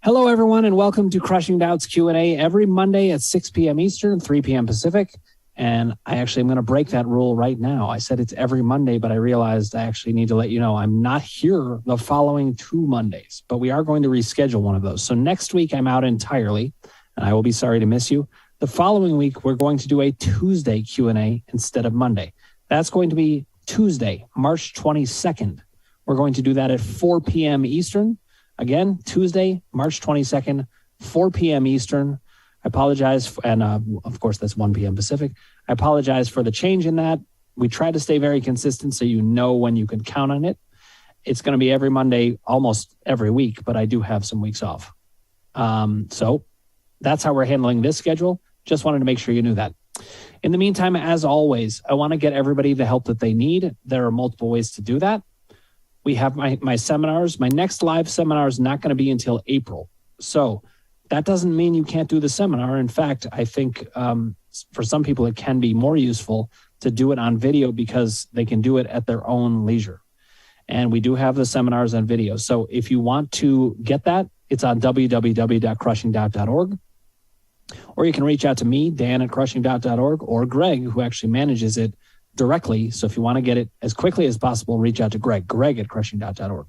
Hello, everyone, and welcome to Crushing Doubts Q&A every Monday at 6 p.m. Eastern, 3 p.m. Pacific. And I actually am going to break that rule right now. I said it's every Monday, but I realized I actually need to let you know I'm not here the following 2 Mondays, but we are going to reschedule one of those. So next week I'm out entirely, and I will be sorry to miss you. The following week, we're going to do a Tuesday Q&A instead of Monday. That's going to be Tuesday, March 22nd. We're going to do that at 4 p.m. Eastern. Again, Tuesday, March 22nd, 4 p.m. Eastern. I apologize, and of course, that's 1 p.m. Pacific. I apologize for the change in that. We try to stay very consistent so you know when you can count on it. It's going to be every Monday, almost every week, but I do have some weeks off. So that's how we're handling this schedule. Just wanted to make sure you knew that. In the meantime, as always, I want to get everybody the help that they need. There are multiple ways to do that. We have my seminars. My next live seminar is not going to be until April. So that doesn't mean you can't do the seminar. In fact, I think for some people, it can be more useful to do it on video because they can do it at their own leisure. And we do have the seminars on video. So if you want to get that, it's on www.crushingdoubt.org. Or you can reach out to me, Dan at crushingdoubt.org, or Greg, who actually manages it directly. So if you want to get it as quickly as possible, reach out to Greg at crushingdoubt.org.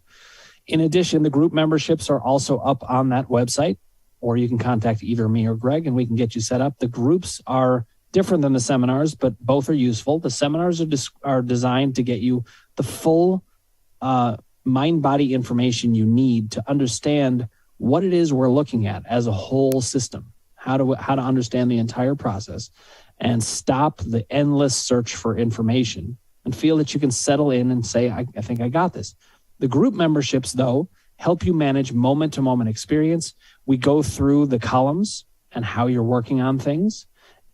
In addition, the group memberships are also up on that website, or you can contact either me or Greg and we can get you set up. The groups are different than the seminars, but both are useful. The seminars are designed to get you the full mind-body information you need to understand what it is we're looking at as a whole system, how to understand the entire process, and stop the endless search for information and feel that you can settle in and say, I think I got this. The group memberships, though, help you manage moment-to-moment experience. We go through the columns and how you're working on things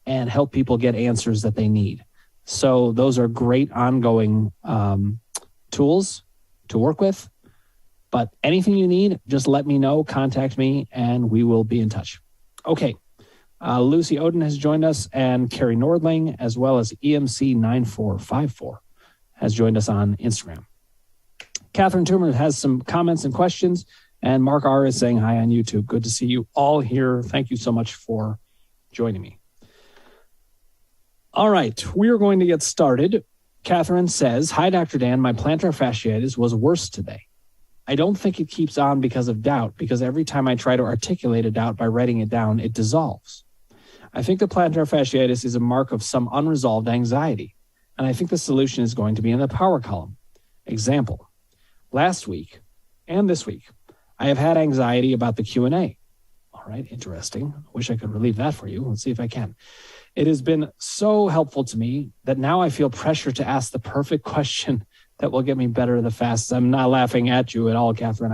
and help people get answers that they need. So those are great ongoing tools to work with. But anything you need, just let me know, contact me, and we will be in touch. Okay. Lucy Oden has joined us, and Carrie Nordling, as well as EMC9454, has joined us on Instagram. Catherine Toomer has some comments and questions, and Mark R. is saying hi on YouTube. Good to see you all here. Thank you so much for joining me. All right, we are going to get started. Catherine says, hi, Dr. Dan. My plantar fasciitis was worse today. I don't think it keeps on because of doubt, because every time I try to articulate a doubt by writing it down, it dissolves. I think the plantar fasciitis is a mark of some unresolved anxiety, and I think the solution is going to be in the power column. Example, last week and this week, I have had anxiety about the Q&A. All right, interesting. I wish I could relieve that for you. Let's see if I can. It has been so helpful to me that now I feel pressure to ask the perfect question that will get me better the fastest. I'm not laughing at you at all, Catherine.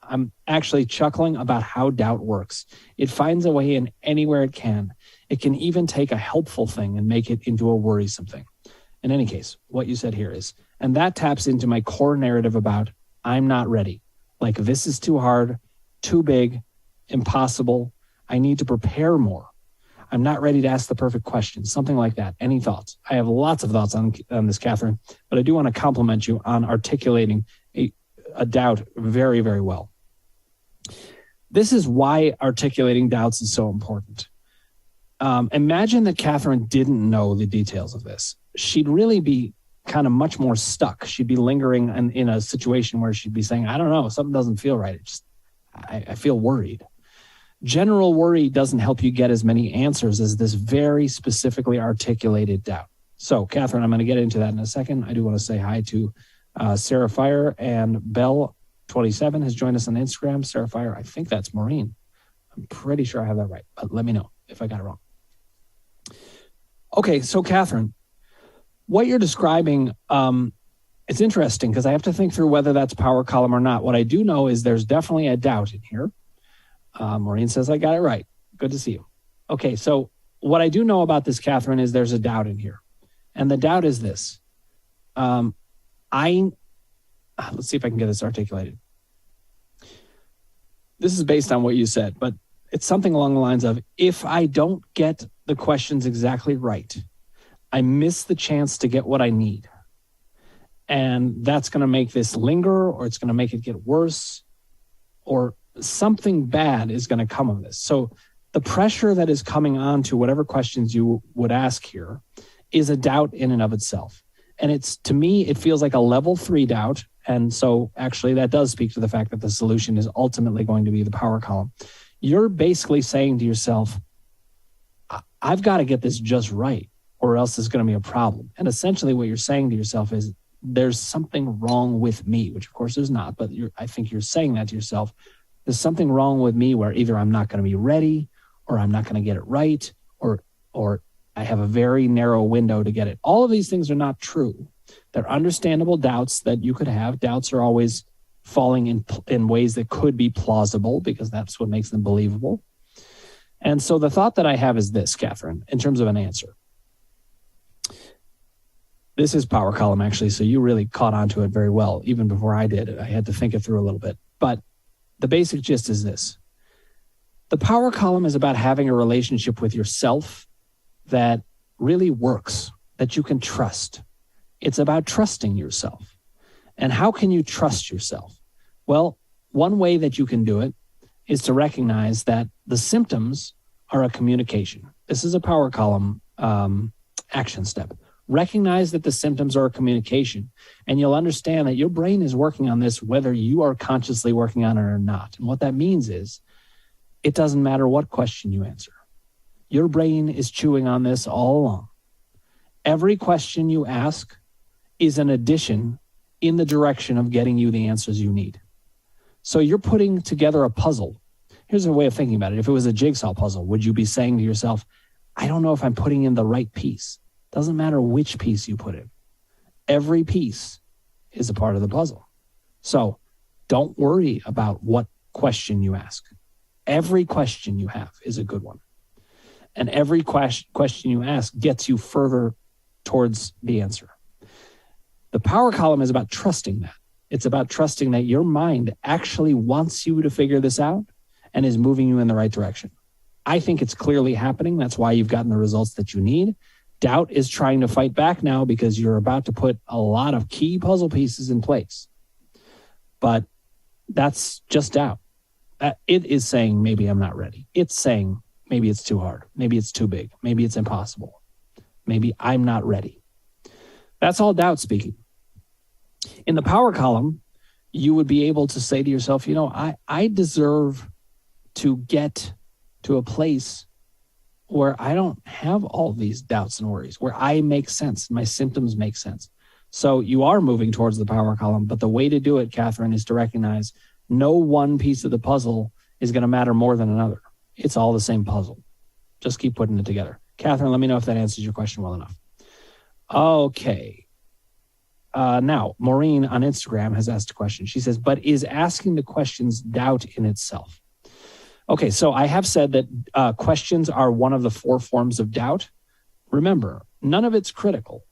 I'm actually chuckling about how doubt works. It finds a way in anywhere it can. It can even take a helpful thing and make it into a worrisome thing. In any case, what you said here is, and that taps into my core narrative about I'm not ready. Like this is too hard, too big, impossible. I need to prepare more. I'm not ready to ask the perfect question, something like that. Any thoughts? I have lots of thoughts on this, Catherine, but I do want to compliment you on articulating a doubt very, very well. This is why articulating doubts is so important. Imagine that Catherine didn't know the details of this. She'd really be kind of much more stuck. She'd be lingering in a situation where she'd be saying, I don't know, something doesn't feel right. I feel worried. General worry doesn't help you get as many answers as this very specifically articulated doubt. So, Catherine, I'm going to get into that in a second. I do want to say hi to Sarah Fire, and Bell27 has joined us on Instagram. Sarah Fire, I think that's Maureen. I'm pretty sure I have that right, but let me know if I got it wrong. Okay, so Catherine, what you're describing, it's interesting because I have to think through whether that's power column or not. What I do know is there's definitely a doubt in here. Maureen says, I got it right. Good to see you. Okay, so what I do know about this, Catherine, is there's a doubt in here. And the doubt is this. Let's see if I can get this articulated. This is based on what you said, but it's something along the lines of, if I don't get the questions exactly right, I miss the chance to get what I need. And that's going to make this linger, or it's going to make it get worse, or something bad is going to come of this. So the pressure that is coming on to whatever questions you would ask here is a doubt in and of itself. And it's, to me, it feels like a level 3 doubt. And so actually that does speak to the fact that the solution is ultimately going to be the power column. You're basically saying to yourself, I've got to get this just right, or else there's going to be a problem. And essentially what you're saying to yourself is, there's something wrong with me, which of course there's not, but I think you're saying that to yourself. There's something wrong with me where either I'm not going to be ready, or I'm not going to get it right, or I have a very narrow window to get it. All of these things are not true. They're understandable doubts that you could have. Doubts are always falling in ways that could be plausible, because that's what makes them believable. And so the thought that I have is this, Catherine, in terms of an answer. This is power column, actually, so you really caught on to it very well. Even before I did, I had to think it through a little bit. But the basic gist is this. The power column is about having a relationship with yourself that really works, that you can trust. It's about trusting yourself. And how can you trust yourself? Well, one way that you can do it is to recognize that the symptoms are a communication. This is a power column action step. Recognize that the symptoms are a communication, and you'll understand that your brain is working on this whether you are consciously working on it or not. And what that means is, it doesn't matter what question you answer. Your brain is chewing on this all along. Every question you ask is an addition in the direction of getting you the answers you need. So you're putting together a puzzle. Here's a way of thinking about it. If it was a jigsaw puzzle, would you be saying to yourself, I don't know if I'm putting in the right piece? Doesn't matter which piece you put in. Every piece is a part of the puzzle. So don't worry about what question you ask. Every question you have is a good one. And every question you ask gets you further towards the answer. The power column is about trusting that. It's about trusting that your mind actually wants you to figure this out and is moving you in the right direction. I think it's clearly happening. That's why you've gotten the results that you need. Doubt is trying to fight back now because you're about to put a lot of key puzzle pieces in place. But that's just doubt. It is saying, maybe I'm not ready. It's saying, maybe it's too hard. Maybe it's too big. Maybe it's impossible. Maybe I'm not ready. That's all doubt speaking. In the power column, you would be able to say to yourself, I deserve to get to a place where I don't have all these doubts and worries, where I make sense, my symptoms make sense. So you are moving towards the power column, but the way to do it, Catherine, is to recognize no one piece of the puzzle is going to matter more than another. It's all the same puzzle. Just keep putting it together. Catherine, let me know if that answers your question well enough. Okay. Now, Maureen on Instagram has asked a question. She says, but is asking the questions doubt in itself? Okay, so I have said that questions are one of the 4 forms of doubt. Remember, none of it's critical.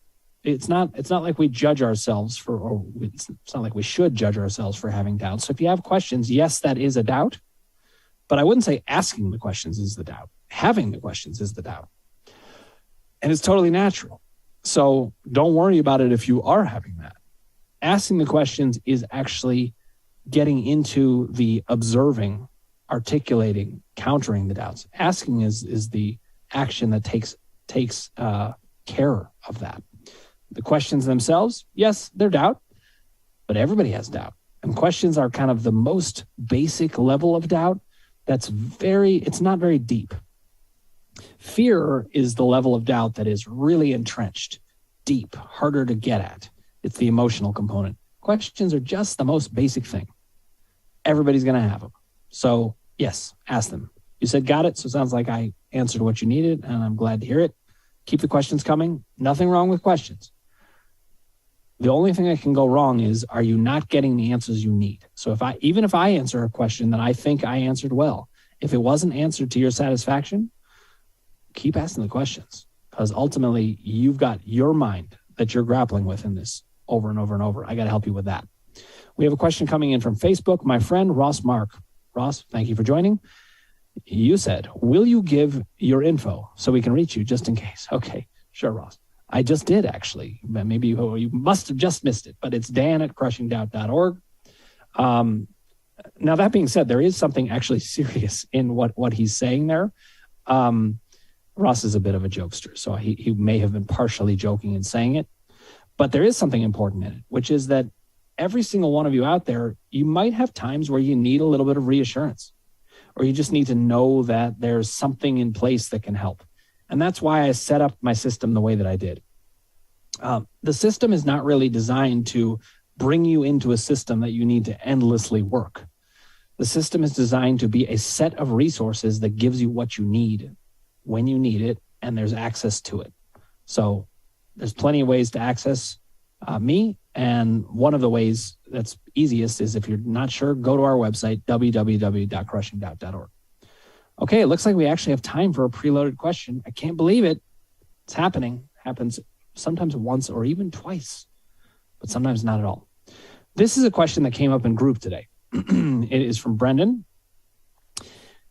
It's not like we judge ourselves it's not like we should judge ourselves for having doubts. So if you have questions, yes, that is a doubt. But I wouldn't say asking the questions is the doubt. Having the questions is the doubt. And it's totally natural. So don't worry about it if you are having that. Asking the questions is actually getting into the observing, articulating, countering the doubts. Asking is the action that takes care of that. The questions themselves, yes, they're doubt, but everybody has doubt. And questions are kind of the most basic level of doubt it's not very deep. Fear is the level of doubt that is really entrenched, deep, harder to get at. It's the emotional component. Questions are just the most basic thing. Everybody's going to have them. So yes, ask them. You said got it, so it sounds like I answered what you needed, and I'm glad to hear it. Keep the questions coming. Nothing wrong with questions. The only thing that can go wrong is, are you not getting the answers you need? So even if I answer a question that I think I answered well, if it wasn't answered to your satisfaction, keep asking the questions, because ultimately you've got your mind that you're grappling with in this over and over and over. I got to help you with that. We have a question coming in from Facebook. My friend Ross Mark. Ross, thank you for joining. You said, will you give your info so we can reach you just in case? Okay, sure, Ross. I just did, actually. Maybe you must have just missed it, but it's Dan@crushingdoubt.org. Now, that being said, there is something actually serious in what he's saying there. Ross is a bit of a jokester, so he may have been partially joking in saying it. But there is something important in it, which is that every single one of you out there, you might have times where you need a little bit of reassurance, or you just need to know that there's something in place that can help. And that's why I set up my system the way that I did. The system is not really designed to bring you into a system that you need to endlessly work. The system is designed to be a set of resources that gives you what you need when you need it, and there's access to it. So there's plenty of ways to access me. And one of the ways that's easiest is, if you're not sure, go to our website, www.crushingdoubt.org. Okay, it looks like we actually have time for a preloaded question. I can't believe it. It's happening. Happens sometimes once or even twice, but sometimes not at all. This is a question that came up in group today. It is from Brendan.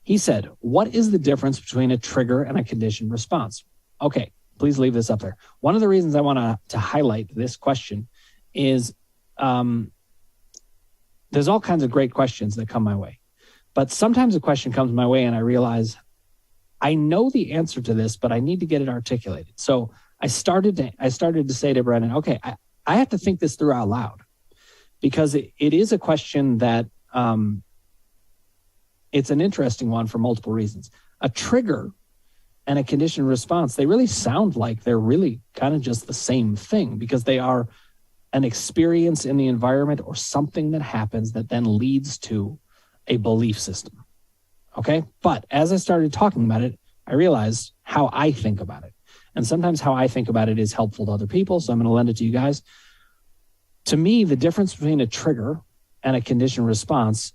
He said, what is the difference between a trigger and a conditioned response? Okay, please leave this up there. One of the reasons I want to highlight this question is there's all kinds of great questions that come my way. But sometimes a question comes my way and I realize I know the answer to this, but I need to get it articulated. So I started to say to Brendan, okay, I have to think this through out loud, because it is a question that it's an interesting one for multiple reasons. A trigger and a conditioned response, they really sound like they're really kind of just the same thing, because they are an experience in the environment or something that happens that then leads to a belief system. Okay. But as I started talking about it, I realized how I think about it. And sometimes how I think about it is helpful to other people. So I'm going to lend it to you guys. To me, the difference between a trigger and a conditioned response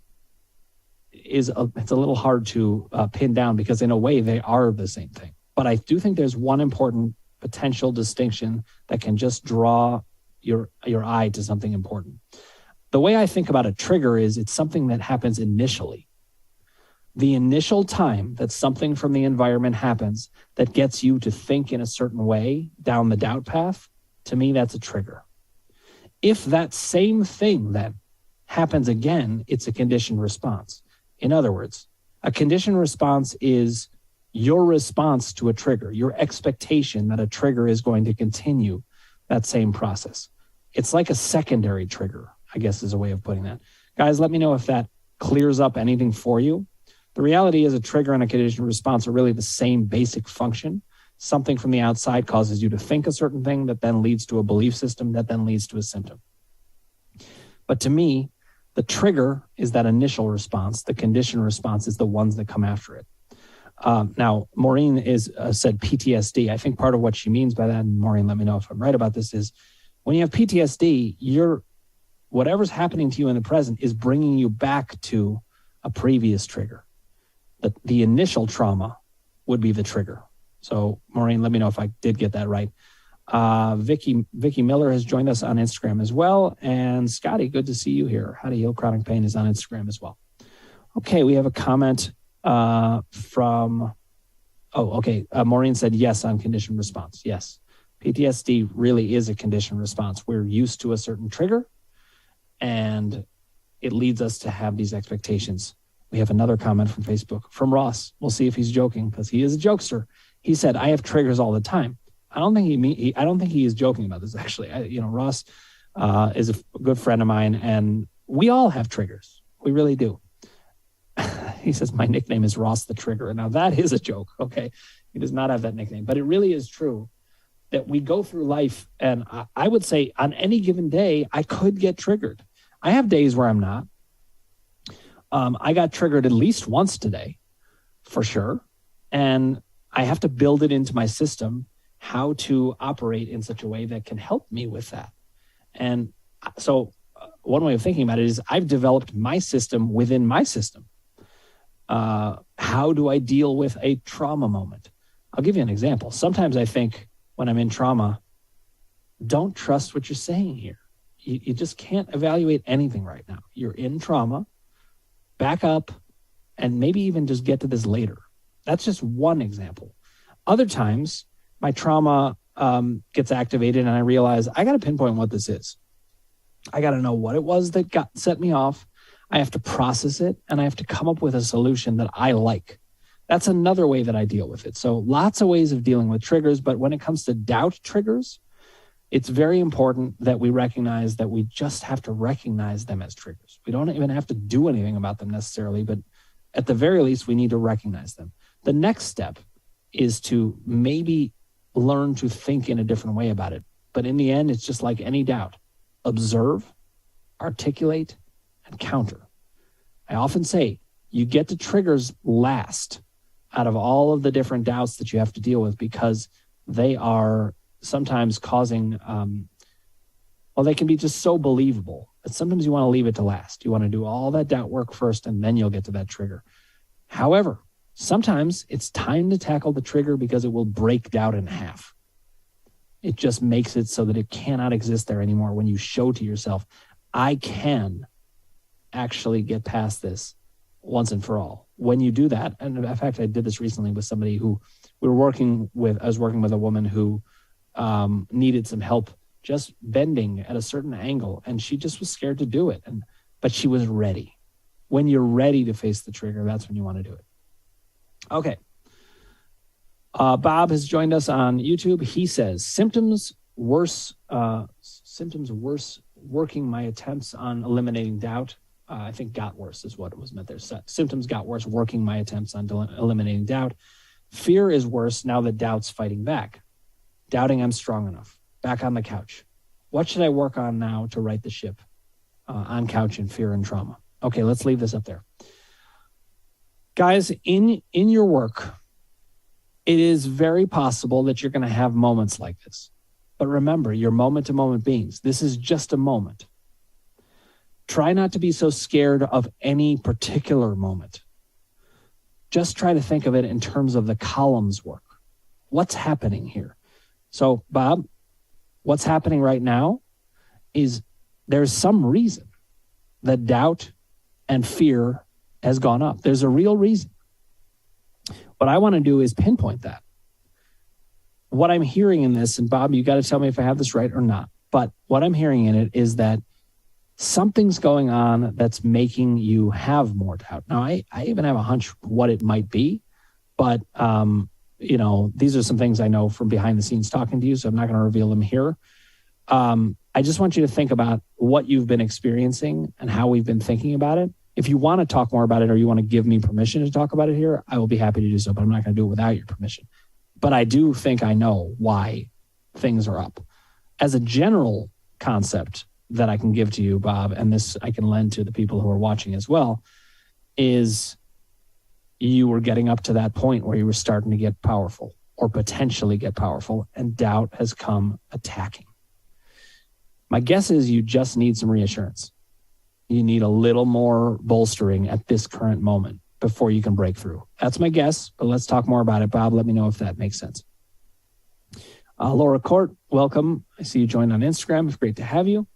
it's a little hard to pin down, because in a way they are the same thing. But I do think there's one important potential distinction that can just draw your eye to something important. The way I think about a trigger is it's something that happens initially. The initial time that something from the environment happens that gets you to think in a certain way down the doubt path, to me, that's a trigger. If that same thing then happens again, it's a conditioned response. In other words, a conditioned response is your response to a trigger, your expectation that a trigger is going to continue that same process. It's like a secondary trigger, I guess is a way of putting that. Guys, let me know if that clears up anything for you. The reality is a trigger and a conditioned response are really the same basic function. Something from the outside causes you to think a certain thing that then leads to a belief system that then leads to a symptom. But to me, the trigger is that initial response. The conditioned response is the ones that come after it. Now, Maureen said PTSD. I think part of what she means by that, and Maureen, let me know if I'm right about this, is when you have PTSD, whatever's happening to you in the present is bringing you back to a previous trigger. The initial trauma would be the trigger. So, Maureen, let me know if I did get that right. Vicky Miller has joined us on Instagram as well. And Scotty, good to see you here. How to Heal Chronic Pain is on Instagram as well. Okay, we have a comment Maureen said yes on conditioned response. Yes, PTSD really is a conditioned response. We're used to a certain trigger, and it leads us to have these expectations. We have another comment from Facebook from Ross. We'll see if he's joking, because he is a jokester. He said, "I have triggers all the time." I don't think he is joking about this. Actually, Ross is a good friend of mine, and we all have triggers. We really do. He says, "My nickname is Ross the Trigger." Now that is a joke. Okay, he does not have that nickname, but it really is true that we go through life, and I would say on any given day, I could get triggered. I have days where I'm not. I got triggered at least once today, for sure, and I have to build it into my system how to operate in such a way that can help me with that. And so one way of thinking about it is I've developed my system within my system. How do I deal with a trauma moment? I'll give you an example. Sometimes I think when I'm in trauma, don't trust what you're saying here. You just can't evaluate anything right now. You're in trauma, back up, and maybe even just get to this later. That's just one example. Other times, my trauma gets activated and I realize I got to pinpoint what this is. I got to know what it was that set me off. I have to process it, and I have to come up with a solution that I like. That's another way that I deal with it. So lots of ways of dealing with triggers, but when it comes to doubt triggers, it's very important that we recognize that we just have to recognize them as triggers. We don't even have to do anything about them necessarily, but at the very least, we need to recognize them. The next step is to maybe learn to think in a different way about it. But in the end, it's just like any doubt. Observe, articulate, and counter. I often say you get to triggers last out of all of the different doubts that you have to deal with, because they are sometimes causing, they can be just so believable that sometimes you want to leave it to last. You want to do all that doubt work first, and then you'll get to that trigger. However, sometimes it's time to tackle the trigger because it will break doubt in half. It just makes it so that it cannot exist there anymore when you show to yourself, I can actually get past this once and for all. When you do that, and in fact, I did this recently with somebody who I was working with a woman who needed some help just bending at a certain angle, and she just was scared to do it. But she was ready. When you're ready to face the trigger, that's when you want to do it. Okay. Bob has joined us on YouTube. He says, symptoms worse, working my attempts on eliminating doubt. I think got worse is what it was meant there. Symptoms got worse, working my attempts on eliminating doubt. Fear is worse now that doubt's fighting back. Doubting I'm strong enough. Back on the couch. What should I work on now to right the ship on couch and fear and trauma? Okay, let's leave this up there. Guys, in your work, it is very possible that you're going to have moments like this. But remember, you're moment-to-moment beings. This is just a moment. Try not to be so scared of any particular moment. Just try to think of it in terms of the columns work. What's happening here? So, Bob, what's happening right now is there's some reason that doubt and fear has gone up. There's a real reason. What I want to do is pinpoint that. What I'm hearing in this, and Bob, you got to tell me if I have this right or not, but what I'm hearing in it is that something's going on that's making you have more doubt. Now, I even have a hunch what it might be, but, these are some things I know from behind the scenes talking to you, so I'm not going to reveal them here. I just want you to think about what you've been experiencing and how we've been thinking about it. If you want to talk more about it or you want to give me permission to talk about it here, I will be happy to do so, but I'm not going to do it without your permission. But I do think I know why things are up. As a general concept that I can give to you, Bob, and this I can lend to the people who are watching as well, is you were getting up to that point where you were starting to get powerful or potentially get powerful, and doubt has come attacking. My guess is you just need some reassurance. You need a little more bolstering at this current moment before you can break through. That's my guess, but let's talk more about it. Bob, let me know if that makes sense. Laura Court, welcome. I see you joined on Instagram. It's great to have you.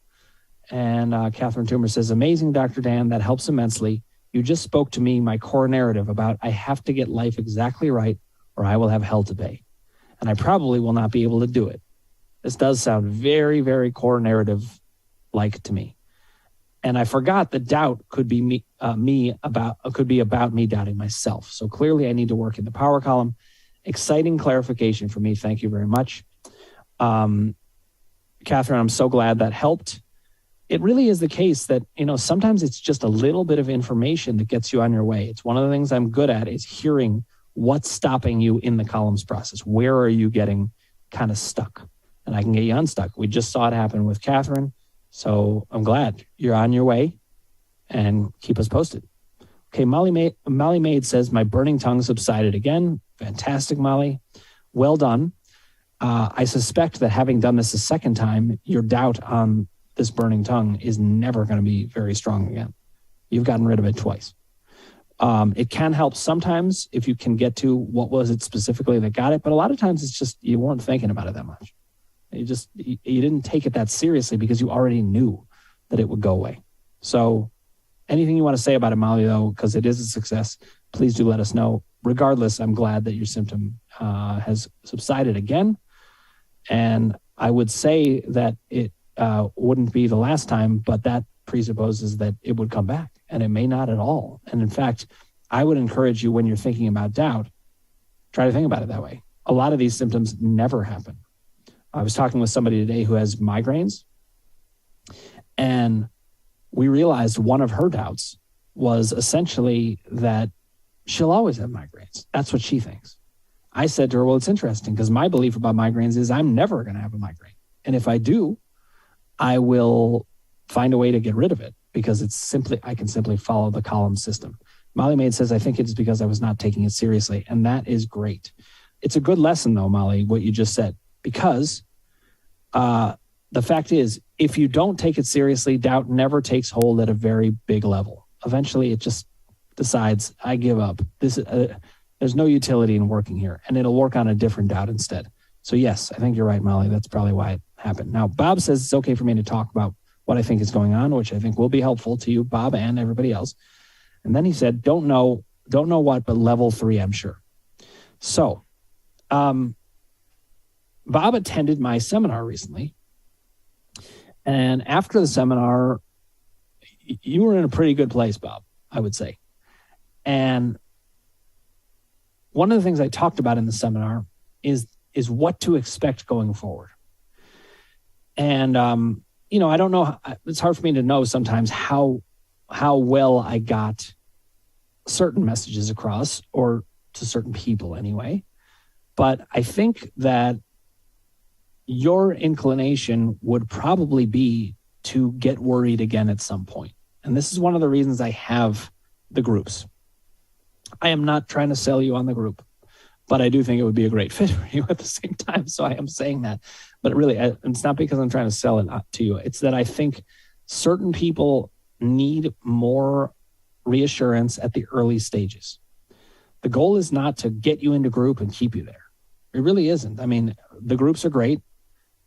And Catherine Toomer says, amazing, Dr. Dan. That helps immensely. You just spoke to me my core narrative about I have to get life exactly right or I will have hell to pay. And I probably will not be able to do it. This does sound very, very core narrative-like to me. And I forgot that doubt could be about me doubting myself. So clearly I need to work in the power column. Exciting clarification for me. Thank you very much. Catherine, I'm so glad that helped. It really is the case that, sometimes it's just a little bit of information that gets you on your way. It's one of the things I'm good at is hearing what's stopping you in the columns process. Where are you getting kind of stuck? And I can get you unstuck. We just saw it happen with Catherine. So I'm glad you're on your way, and keep us posted. Okay, Molly Maid says, my burning tongue subsided again. Fantastic, Molly. Well done. I suspect that having done this a second time, your doubt on this burning tongue is never going to be very strong again. You've gotten rid of it twice. It can help sometimes if you can get to what was it specifically that got it, but a lot of times it's just you weren't thinking about it that much. You didn't take it that seriously because you already knew that it would go away. So anything you want to say about it, Molly, though, because it is a success, please do let us know. Regardless, I'm glad that your symptom has subsided again. And I would say that it wouldn't be the last time, but that presupposes that it would come back and it may not at all. And in fact, I would encourage you, when you're thinking about doubt, try to think about it that way. A lot of these symptoms never happen. I was talking with somebody today who has migraines, and we realized one of her doubts was essentially that she'll always have migraines. That's what she thinks. I said to her, well, it's interesting, because my belief about migraines is I'm never going to have a migraine. And if I do, I will find a way to get rid of it, because I can simply follow the column system. Molly Maid says, I think it's because I was not taking it seriously. And that is great. It's a good lesson though, Molly, what you just said, because the fact is, if you don't take it seriously, doubt never takes hold at a very big level. Eventually it just decides, I give up. There's no utility in working here, and it'll work on a different doubt instead. So yes, I think you're right, Molly. That's probably why it happened. Now, Bob says it's okay for me to talk about what I think is going on, which I think will be helpful to you, Bob, and everybody else. And then he said, don't know what, but level 3, I'm sure. So, Bob attended my seminar recently. And after the seminar, you were in a pretty good place, Bob, I would say. And one of the things I talked about in the seminar is what to expect going forward. And, I don't know. It's hard for me to know sometimes how well I got certain messages across, or to certain people anyway. But I think that your inclination would probably be to get worried again at some point. And this is one of the reasons I have the groups. I am not trying to sell you on the group, but I do think it would be a great fit for you at the same time. So I am saying that. But really, it's not because I'm trying to sell it to you. It's that I think certain people need more reassurance at the early stages. The goal is not to get you into group and keep you there. It really isn't. I mean, the groups are great.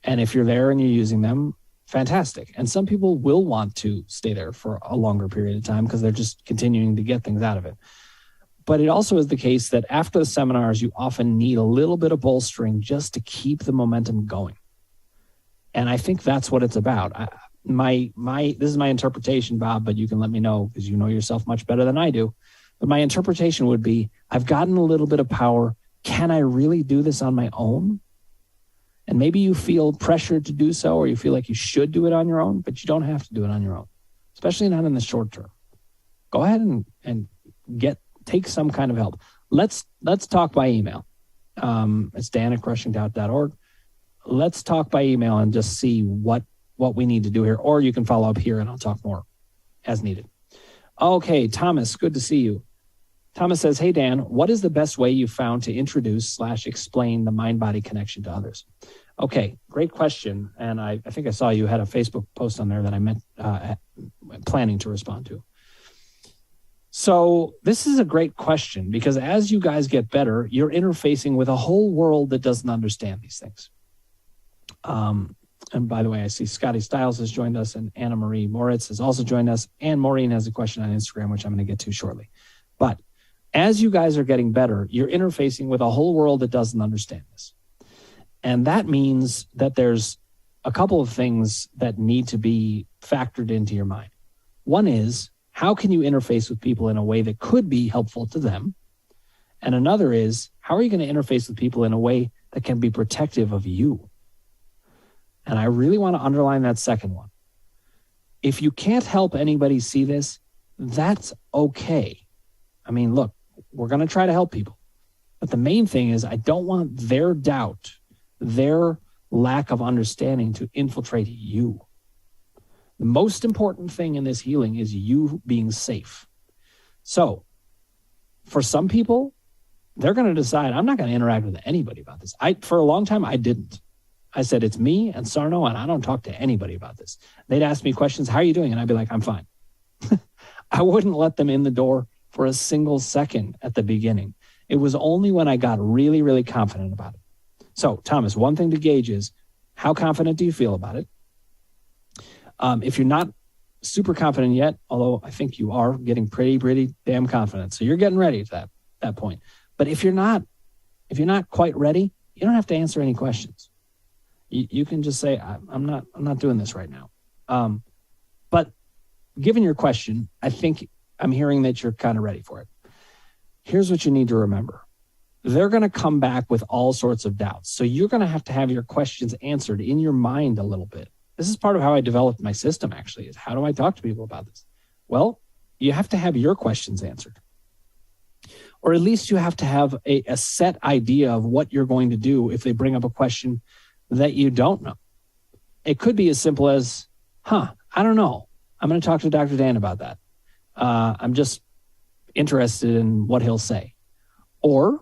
And if you're there and you're using them, fantastic. And some people will want to stay there for a longer period of time because they're just continuing to get things out of it. But it also is the case that after the seminars, you often need a little bit of bolstering just to keep the momentum going. And I think that's what it's about. This is my interpretation, Bob, but you can let me know because you know yourself much better than I do. But my interpretation would be, I've gotten a little bit of power. Can I really do this on my own? And maybe you feel pressured to do so, or you feel like you should do it on your own, but you don't have to do it on your own, especially not in the short term. Go ahead and take some kind of help. Let's talk by email. It's dan@crushingdoubt.org. Let's talk by email and just see what we need to do here, or you can follow up here and I'll talk more as needed. Okay, Thomas, good to see you. Thomas says, hey, Dan, what is the best way you found to introduce/explain the mind-body connection to others? Okay, great question. And I think I saw you had a Facebook post on there that I meant planning to respond to. So this is a great question because as you guys get better, you're interfacing with a whole world that doesn't understand these things. And by the way, I see Scotty Stiles has joined us and Anna Marie Moritz has also joined us. And Maureen has a question on Instagram, which I'm going to get to shortly. But as you guys are getting better, you're interfacing with a whole world that doesn't understand this. And that means that there's a couple of things that need to be factored into your mind. One is, how can you interface with people in a way that could be helpful to them? And another is, how are you going to interface with people in a way that can be protective of you? And I really want to underline that second one. If you can't help anybody see this, that's okay. I mean, look, we're going to try to help people. But the main thing is I don't want their doubt, their lack of understanding to infiltrate you. The most important thing in this healing is you being safe. So for some people, they're going to decide, I'm not going to interact with anybody about this. For a long time, I didn't. I said, it's me and Sarno, and I don't talk to anybody about this. They'd ask me questions, how are you doing? And I'd be like, I'm fine. I wouldn't let them in the door for a single second at the beginning. It was only when I got really, really confident about it. So, Thomas, one thing to gauge is, how confident do you feel about it? If you're not super confident yet, although I think you are getting pretty damn confident. So you're getting ready to that point. But if you're not quite ready, you don't have to answer any questions. You can just say, I'm not doing this right now. But given your question, I think I'm hearing that you're kind of ready for it. Here's what you need to remember. They're going to come back with all sorts of doubts. So you're going to have your questions answered in your mind a little bit. This is part of how I developed my system, actually, is how do I talk to people about this? Well, you have to have your questions answered. Or at least you have to have a set idea of what you're going to do if they bring up a question that you don't know. It could be as simple as, I don't know. I'm going to talk to Dr. Dan about that. I'm just interested in what he'll say. Or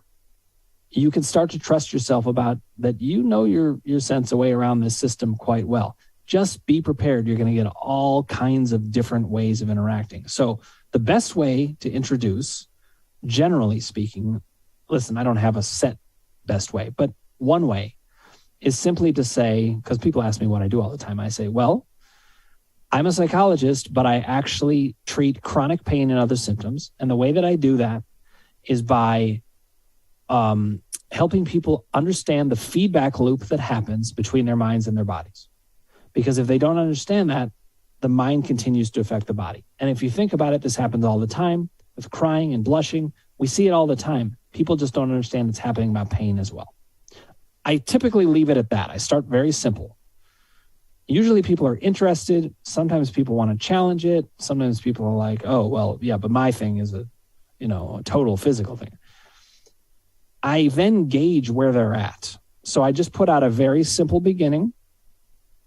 you can start to trust yourself about that you know your sense of way around this system quite well. Just be prepared. You're going to get all kinds of different ways of interacting. So the best way to introduce, generally speaking, listen, I don't have a set best way, but one way is simply to say, because people ask me what I do all the time, I say, well, I'm a psychologist, but I actually treat chronic pain and other symptoms. And the way that I do that is by helping people understand the feedback loop that happens between their minds and their bodies. Because if they don't understand that, the mind continues to affect the body. And if you think about it, this happens all the time with crying and blushing. We see it all the time. People just don't understand it's happening about pain as well. I typically leave it at that. I start very simple. Usually people are interested. Sometimes people want to challenge it. Sometimes people are like, oh, well, yeah, but my thing is a total physical thing. I then gauge where they're at. So I just put out a very simple beginning,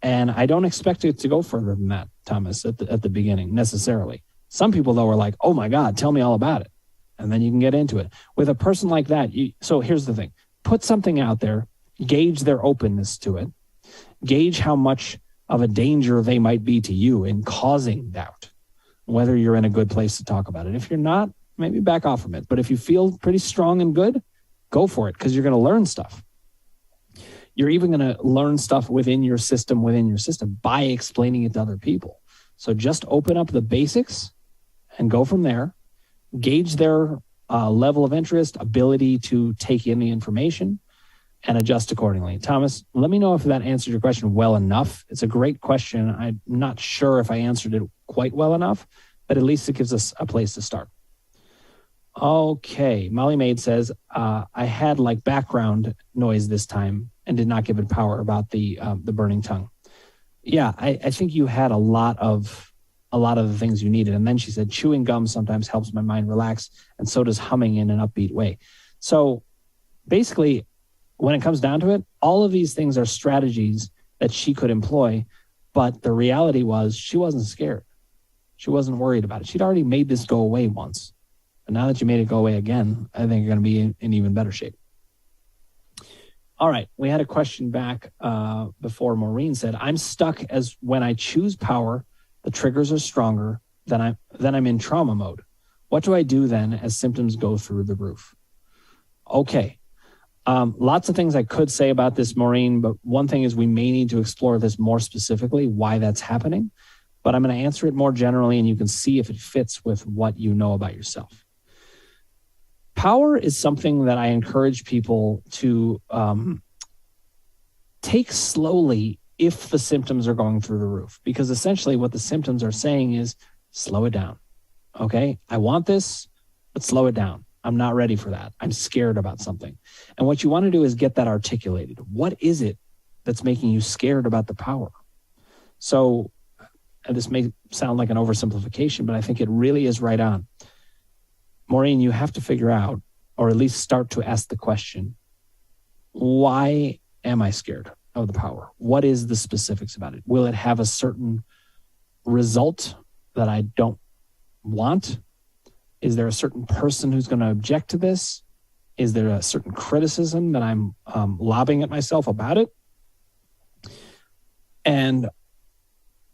and I don't expect it to go further than that, Thomas, at the beginning necessarily. Some people, though, are like, oh, my God, tell me all about it. And then you can get into it. With a person like that, so here's the thing. Put something out there, gauge their openness to it, gauge how much of a danger they might be to you in causing doubt, whether you're in a good place to talk about it. If you're not, maybe back off from it. But if you feel pretty strong and good, go for it, because you're going to learn stuff. You're even going to learn stuff within your system by explaining it to other people. So just open up the basics and go from there. Gauge their level of interest, ability to take in the information, and adjust accordingly. Thomas, let me know if that answered your question well enough. It's a great question. I'm not sure if I answered it quite well enough, but at least it gives us a place to start. Okay, Molly Maid says, I had like background noise this time and did not give it power about the burning tongue. Yeah, I think you had a lot of the things you needed. And then she said, chewing gum sometimes helps my mind relax, and so does humming in an upbeat way. So basically, when it comes down to it, all of these things are strategies that she could employ, but the reality was she wasn't scared. She wasn't worried about it. She'd already made this go away once. And now that you made it go away again, I think you're going to be in even better shape. All right. We had a question back before Maureen said, I'm stuck as when I choose power, the triggers are stronger, then I'm in trauma mode. What do I do then as symptoms go through the roof? Okay. Lots of things I could say about this, Maureen, but one thing is we may need to explore this more specifically, why that's happening. But I'm going to answer it more generally, and you can see if it fits with what you know about yourself. Power is something that I encourage people to take slowly if the symptoms are going through the roof, because essentially what the symptoms are saying is slow it down. Okay, I want this, but slow it down. I'm not ready for that. I'm scared about something. And what you want to do is get that articulated. What is it that's making you scared about the power? So, and this may sound like an oversimplification, but I think it really is right on. Maureen, you have to figure out, or at least start to ask the question, why am I scared of the power? What is the specifics about it? Will it have a certain result that I don't want? Is there a certain person who's going to object to this? Is there a certain criticism that I'm lobbing at myself about it? And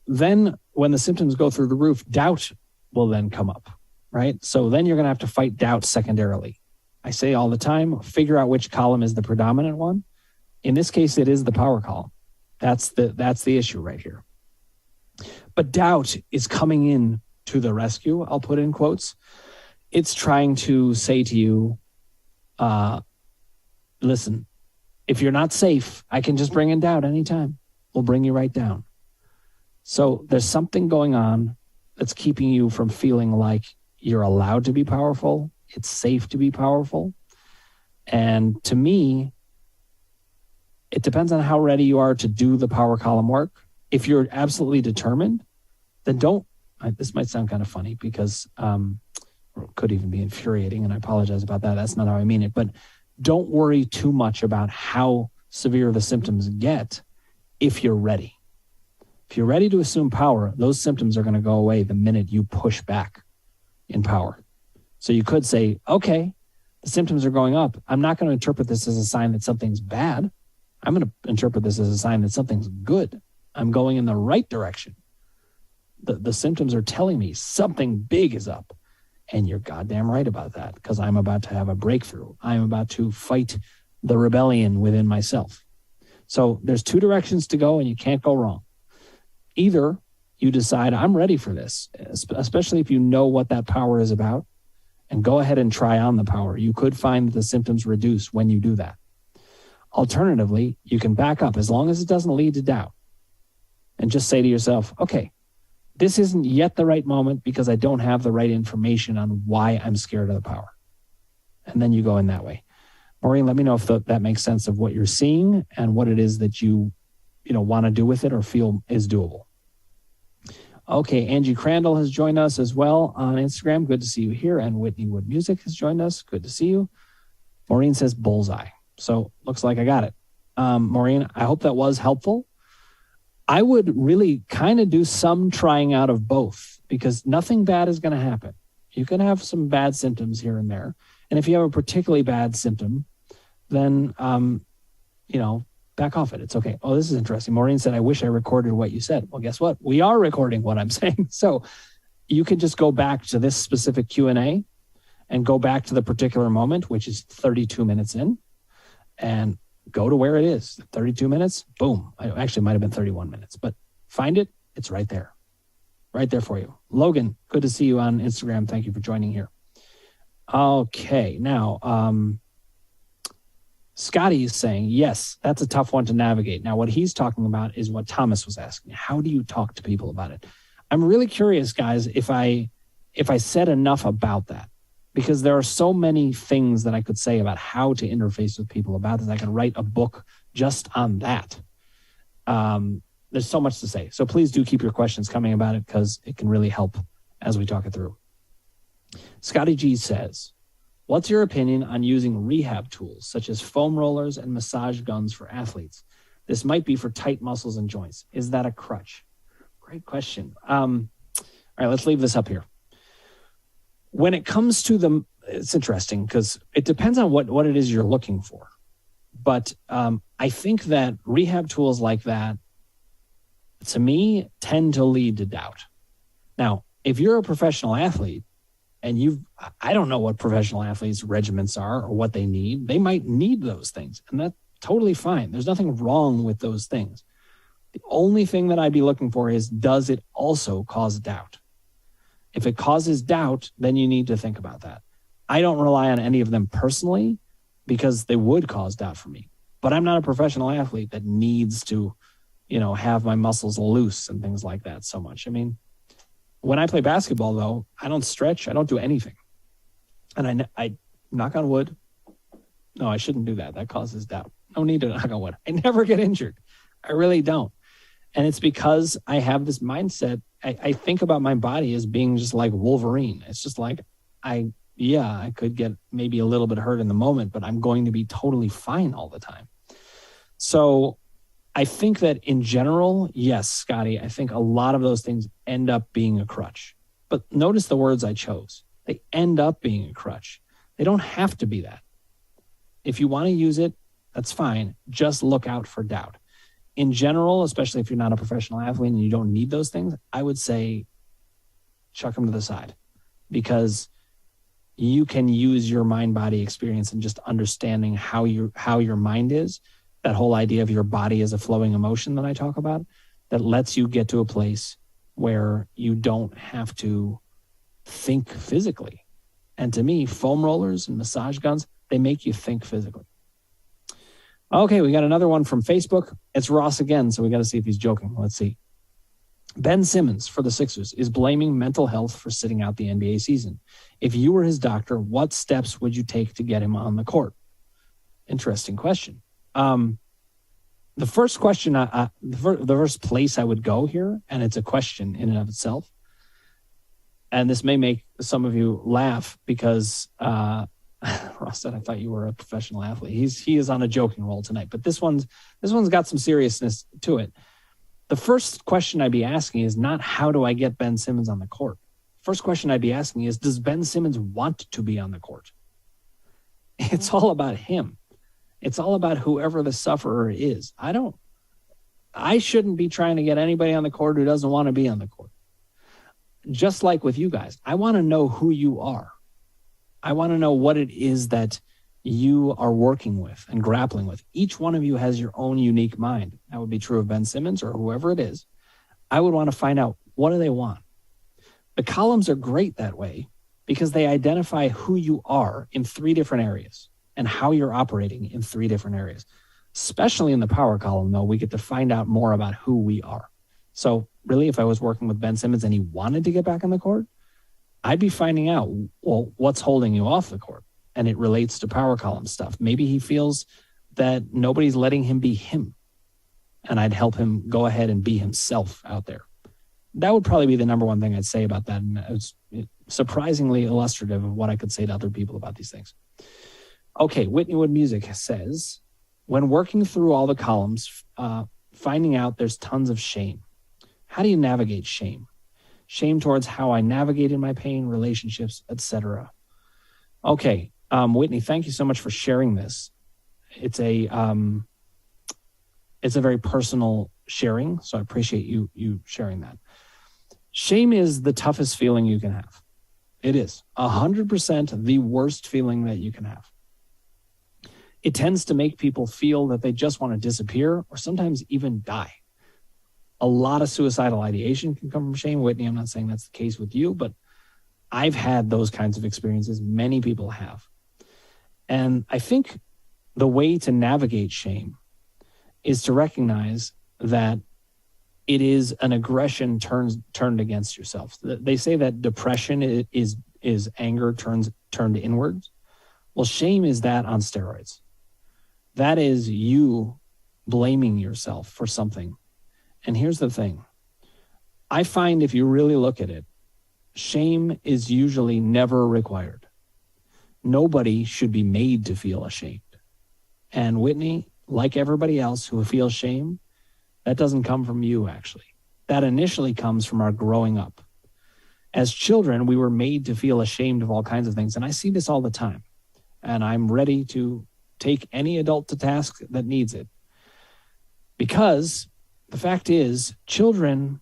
then when the symptoms go through the roof, doubt will then come up, right? So then you're going to have to fight doubt secondarily. I say all the time, figure out which column is the predominant one. In this case, it is the power column. That's the issue right here. But doubt is coming in to the rescue, I'll put in quotes. It's trying to say to you, listen, if you're not safe, I can just bring in doubt anytime. We'll bring you right down. So there's something going on that's keeping you from feeling like you're allowed to be powerful. It's safe to be powerful. And to me, it depends on how ready you are to do the power column work. If you're absolutely determined, then don't. This might sound kind of funny because could even be infuriating, and I apologize about that. That's not how I mean it. But don't worry too much about how severe the symptoms get if you're ready. If you're ready to assume power, those symptoms are going to go away the minute you push back in power. So you could say, okay, the symptoms are going up. I'm not going to interpret this as a sign that something's bad. I'm going to interpret this as a sign that something's good. I'm going in the right direction. The symptoms are telling me something big is up. And you're goddamn right about that, because I'm about to have a breakthrough. I'm about to fight the rebellion within myself. So there's two directions to go, and you can't go wrong. Either you decide, I'm ready for this, especially if you know what that power is about, and go ahead and try on the power. You could find that the symptoms reduce when you do that. Alternatively, you can back up as long as it doesn't lead to doubt, and just say to yourself, okay, this isn't yet the right moment because I don't have the right information on why I'm scared of the power. And then you go in that way. Maureen, let me know if that makes sense of what you're seeing and what it is that you want to do with it or feel is doable. Okay, Angie Crandall has joined us as well on Instagram. Good to see you here. And Whitney Wood Music has joined us. Good to see you. Maureen says bullseye. So looks like I got it. Maureen, I hope that was helpful. I would really kind of do some trying out of both, because nothing bad is going to happen. You can have some bad symptoms here and there. And if you have a particularly bad symptom, then, back off it. It's okay. Oh, this is interesting. Maureen said, I wish I recorded what you said. Well, guess what? We are recording what I'm saying. So you can just go back to this specific Q&A and go back to the particular moment, which is 32 minutes in, and go to where it is. 32 minutes, boom. Actually, it might have been 31 minutes, but find it. It's right there. Right there for you. Logan, good to see you on Instagram. Thank you for joining here. Okay, now, Scotty is saying, yes, that's a tough one to navigate. Now, what he's talking about is what Thomas was asking. How do you talk to people about it? I'm really curious, guys, if I said enough about that, because there are so many things that I could say about how to interface with people about this. I could write a book just on that. There's so much to say. So please do keep your questions coming about it, because it can really help as we talk it through. Scotty G says, what's your opinion on using rehab tools such as foam rollers and massage guns for athletes? This might be for tight muscles and joints. Is that a crutch? Great question. All right, let's leave this up here. When it comes to it's interesting because it depends on what it is you're looking for. But I think that rehab tools like that, to me, tend to lead to doubt. Now, if you're a professional athlete and I don't know what professional athletes' regimens are or what they need. They might need those things, and that's totally fine. There's nothing wrong with those things. The only thing that I'd be looking for is, does it also cause doubt? If it causes doubt, then you need to think about that. I don't rely on any of them personally because they would cause doubt for me. But I'm not a professional athlete that needs to, have my muscles loose and things like that so much. I mean, when I play basketball, though, I don't stretch. I don't do anything. And I knock on wood. No, I shouldn't do that. That causes doubt. No need to knock on wood. I never get injured. I really don't. And it's because I have this mindset. I think about my body as being just like Wolverine. It's just like, I could get maybe a little bit hurt in the moment, but I'm going to be totally fine all the time. So I think that in general, yes, Scotty, I think a lot of those things end up being a crutch. But notice the words I chose. They end up being a crutch. They don't have to be that. If you want to use it, that's fine. Just look out for doubt. In general, especially if you're not a professional athlete and you don't need those things, I would say chuck them to the side, because you can use your mind-body experience and just understanding how your mind is. That whole idea of your body as a flowing emotion that I talk about, that lets you get to a place where you don't have to think physically. And to me, foam rollers and massage guns, they make you think physically. Okay, we got another one from Facebook. It's Ross again, so we got to see if he's joking. Let's see. Ben Simmons for the Sixers is blaming mental health for sitting out the NBA season. If you were his doctor, what steps would you take to get him on the court? Interesting question. The first question, the first place I would go here, and it's a question in and of itself, and this may make some of you laugh because Ross said, I thought you were a professional athlete. He is on a joking roll tonight, but this one's got some seriousness to it. The first question I'd be asking is not how do I get Ben Simmons on the court? First question I'd be asking is, does Ben Simmons want to be on the court? It's all about him. It's all about whoever the sufferer is. I shouldn't be trying to get anybody on the court who doesn't want to be on the court. Just like with you guys, I want to know who you are. I want to know what it is that you are working with and grappling with. Each one of you has your own unique mind. That would be true of Ben Simmons or whoever it is. I would want to find out, what do they want? The columns are great that way because they identify who you are in 3 different areas and how you're operating in 3 different areas. Especially in the power column, though, we get to find out more about who we are. So really, if I was working with Ben Simmons and he wanted to get back on the court, I'd be finding out, well, what's holding you off the court? And it relates to power column stuff. Maybe he feels that nobody's letting him be him. And I'd help him go ahead and be himself out there. That would probably be the number one thing I'd say about that. And it's surprisingly illustrative of what I could say to other people about these things. Okay, Whitney Wood Music says, when working through all the columns, finding out there's tons of shame. How do you navigate shame? Shame towards how I navigated my pain, relationships, etc. Okay, Whitney, thank you so much for sharing this. It's a very personal sharing, so I appreciate you sharing that. Shame is the toughest feeling you can have. It is 100% the worst feeling that you can have. It tends to make people feel that they just want to disappear or sometimes even die. A lot of suicidal ideation can come from shame. Whitney, I'm not saying that's the case with you, but I've had those kinds of experiences. Many people have. And I think the way to navigate shame is to recognize that it is an aggression turned against yourself. They say that depression is anger turned inwards. Well, shame is that on steroids. That is you blaming yourself for something. And here's the thing. I find if you really look at it, shame is usually never required. Nobody should be made to feel ashamed. And Whitney, like everybody else who feels shame, that doesn't come from you, actually. That initially comes from our growing up. As children, we were made to feel ashamed of all kinds of things. And I see this all the time. And I'm ready to take any adult to task that needs it. Because the fact is, children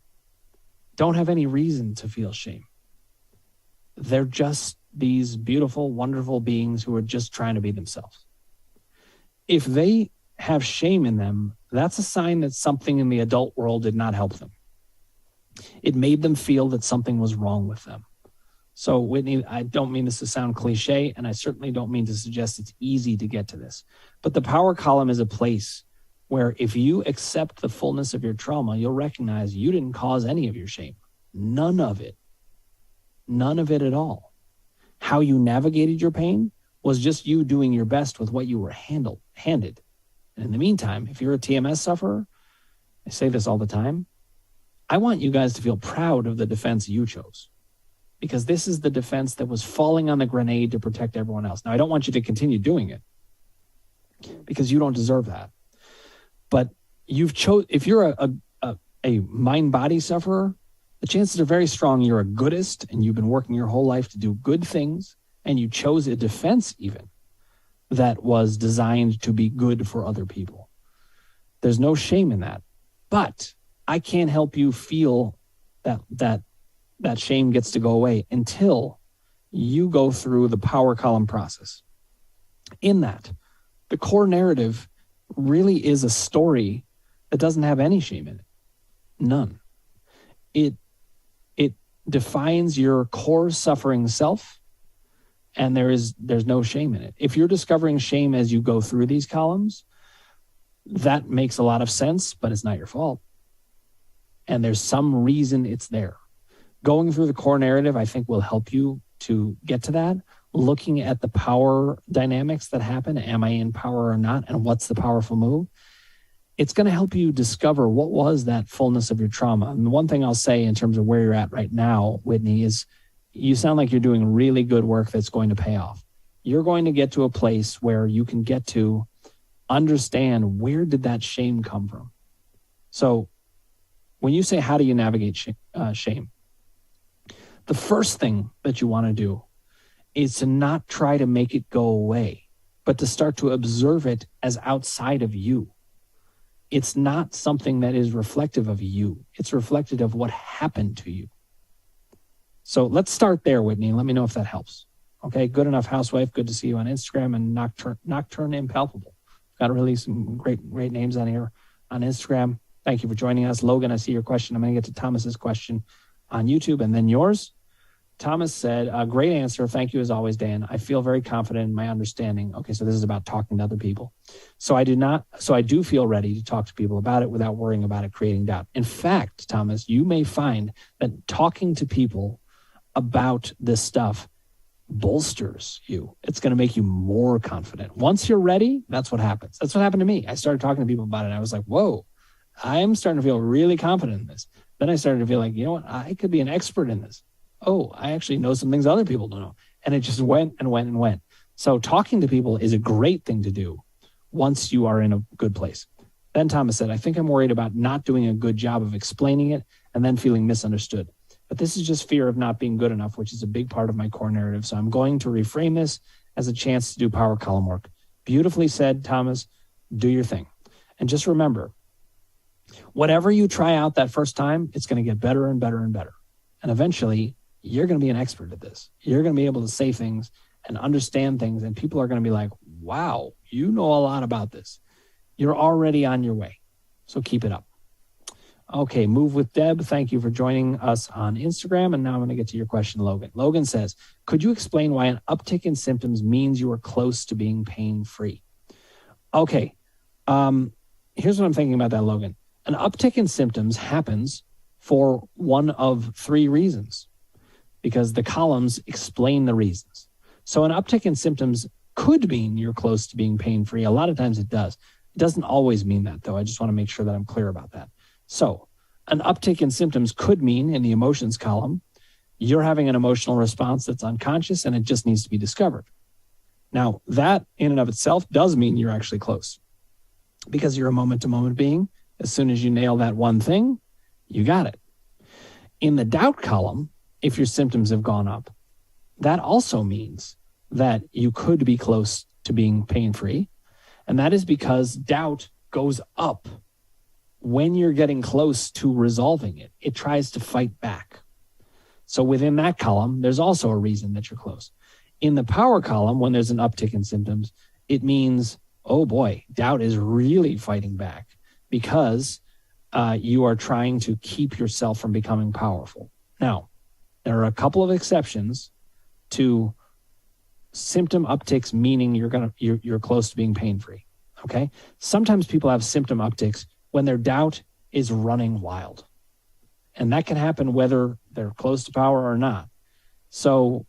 don't have any reason to feel shame. They're just these beautiful, wonderful beings who are just trying to be themselves. If they have shame in them, that's a sign that something in the adult world did not help them. It made them feel that something was wrong with them. So, Whitney, I don't mean this to sound cliche, and I certainly don't mean to suggest it's easy to get to this. But the power column is a place where if you accept the fullness of your trauma, you'll recognize you didn't cause any of your shame. None of it. None of it at all. How you navigated your pain was just you doing your best with what you were handed. And in the meantime, if you're a TMS sufferer, I say this all the time, I want you guys to feel proud of the defense you chose. Because this is the defense that was falling on the grenade to protect everyone else. Now, I don't want you to continue doing it because you don't deserve that. But if you're a mind-body sufferer, the chances are very strong you're a goodist and you've been working your whole life to do good things, and you chose a defense even that was designed to be good for other people. There's no shame in that. But I can't help you feel that shame gets to go away until you go through the power column process. In that, the core narrative really is a story that doesn't have any shame in it. None. It defines your core suffering self, and there's no shame in it. If you're discovering shame as you go through these columns, that makes a lot of sense, but it's not your fault. and there's some reason it's there. Going through the core narrative, I think, will help you to get to that. Looking at the power dynamics that happen, am I in power or not, and what's the powerful move? It's going to help you discover what was that fullness of your trauma. And the one thing I'll say in terms of where you're at right now, Whitney, is you sound like you're doing really good work that's going to pay off. You're going to get to a place where you can get to understand, where did that shame come from? So when you say, how do you navigate shame? The first thing that you want to do is to not try to make it go away, but to start to observe it as outside of you. It's not something that is reflective of you. It's reflective of what happened to you. So let's start there, Whitney. Let me know if that helps. Okay, Good Enough Housewife, good to see you on Instagram, and Nocturne Impalpable. Got really some great names on here on Instagram. Thank you for joining us. Logan, I see your question. I'm going to get to Thomas's question on YouTube and then yours. Thomas said, a great answer. Thank you as always, Dan. I feel very confident in my understanding. Okay, so this is about talking to other people. So I do feel ready to talk to people about it without worrying about it creating doubt. In fact, Thomas, you may find that talking to people about this stuff bolsters you. It's going to make you more confident. Once you're ready, that's what happens. That's what happened to me. I started talking to people about it, and I was like, whoa, I'm starting to feel really confident in this. Then I started to feel like, you know what, I could be an expert in this. Oh, I actually know some things other people don't know. And it just went and went and went. So talking to people is a great thing to do once you are in a good place. Then Thomas said, I think I'm worried about not doing a good job of explaining it and then feeling misunderstood. But this is just fear of not being good enough, which is a big part of my core narrative. So I'm going to reframe this as a chance to do power column work. Beautifully said, Thomas. Do your thing. And just remember, whatever you try out that first time, it's going to get better and better and better. And eventually, you're going to be an expert at this. You're going to be able to say things and understand things, and people are going to be like, wow, you know a lot about this. You're already on your way. So keep it up. Okay, Move with Deb. Thank you for joining us on Instagram. And now I'm going to get to your question, Logan. Logan says, could you explain why an uptick in symptoms means you are close to being pain-free? Okay, here's what I'm thinking about that, Logan. An uptick in symptoms happens for one of three reasons, because the columns explain the reasons. So an uptick in symptoms could mean you're close to being pain-free. A lot of times it does. It doesn't always mean that, though. I just want to make sure that I'm clear about that. So an uptick in symptoms could mean, in the emotions column, you're having an emotional response that's unconscious and it just needs to be discovered. Now, that in and of itself does mean you're actually close, because you're a moment-to-moment being. As soon as you nail that one thing, you got it. In the doubt column, if your symptoms have gone up, that also means that you could be close to being pain-free. And that is because doubt goes up when you're getting close to resolving it. It tries to fight back. So within that column, there's also a reason that you're close. In the power column, when there's an uptick in symptoms, it means, oh boy, doubt is really fighting back, because you are trying to keep yourself from becoming powerful. Now, there are a couple of exceptions to symptom upticks, meaning you're close to being pain-free. Okay? Sometimes people have symptom upticks when their doubt is running wild. And that can happen whether they're close to power or not. So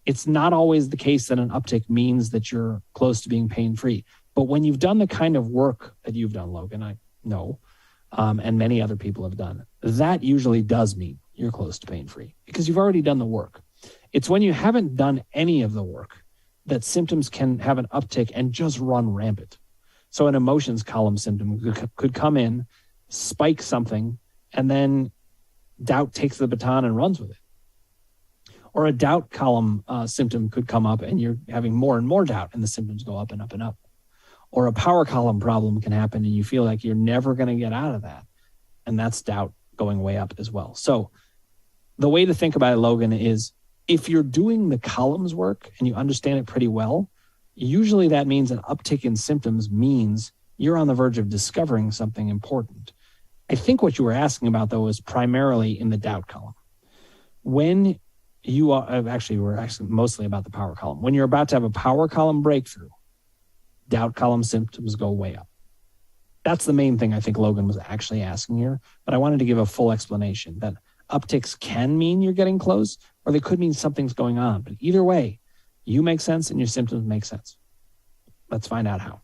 it's not always the case that an uptick means that you're close to being pain-free. But when you've done the kind of work that you've done, Logan, I know, and many other people have done, that usually does mean you're close to pain-free, because you've already done the work. It's when you haven't done any of the work that symptoms can have an uptick and just run rampant. So an emotions column symptom could come in, spike something, and then doubt takes the baton and runs with it. Or a doubt column symptom could come up and you're having more and more doubt and the symptoms go up and up and up. Or a power column problem can happen and you feel like you're never going to get out of that. And that's doubt going way up as well. So the way to think about it, Logan, is if you're doing the columns work and you understand it pretty well, usually that means an uptick in symptoms means you're on the verge of discovering something important. I think what you were asking about, though, is primarily in the doubt column. When you are, actually, we're actually mostly about the power column. When you're about to have a power column breakthrough, doubt column symptoms go way up. That's the main thing I think Logan was actually asking here, but I wanted to give a full explanation that upticks can mean you're getting close, or they could mean something's going on. But either way, you make sense and your symptoms make sense. Let's find out how.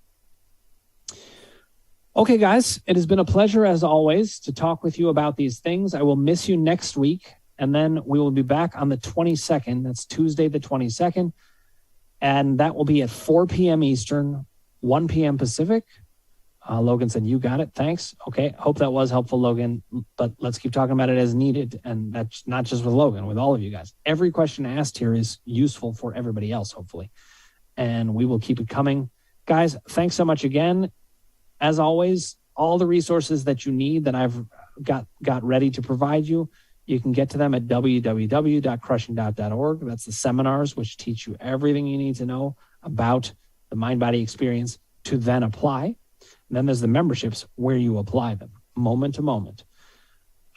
Okay, guys, it has been a pleasure, as always, to talk with you about these things. I will miss you next week, and then we will be back on the 22nd. That's Tuesday, the 22nd, and that will be at 4 p.m. Eastern, 1 p.m. Pacific. Logan said, you got it. Thanks. Okay. Hope that was helpful, Logan, but let's keep talking about it as needed. And that's not just with Logan, with all of you guys. Every question asked here is useful for everybody else, hopefully. And we will keep it coming. Guys, thanks so much again. As always, all the resources that you need that I've got ready to provide you, you can get to them at www.crushingdoubt.org. That's the seminars, which teach you everything you need to know about the mind-body experience to then apply. And then there's the memberships where you apply them moment to moment.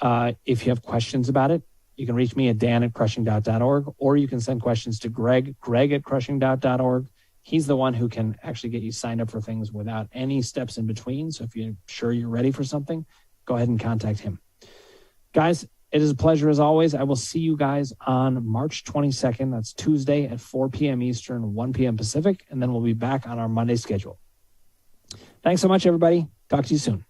If you have questions about it, you can reach me at dan@crushingdoubt.org, or you can send questions to Greg at crushingdoubt.org. He's the one who can actually get you signed up for things without any steps in between. So if you're sure you're ready for something, go ahead and contact him. Guys, it is a pleasure as always. I will see you guys on March 22nd. That's Tuesday at 4 p.m. Eastern, 1 p.m. Pacific, and then we'll be back on our Monday schedule. Thanks so much, everybody. Talk to you soon.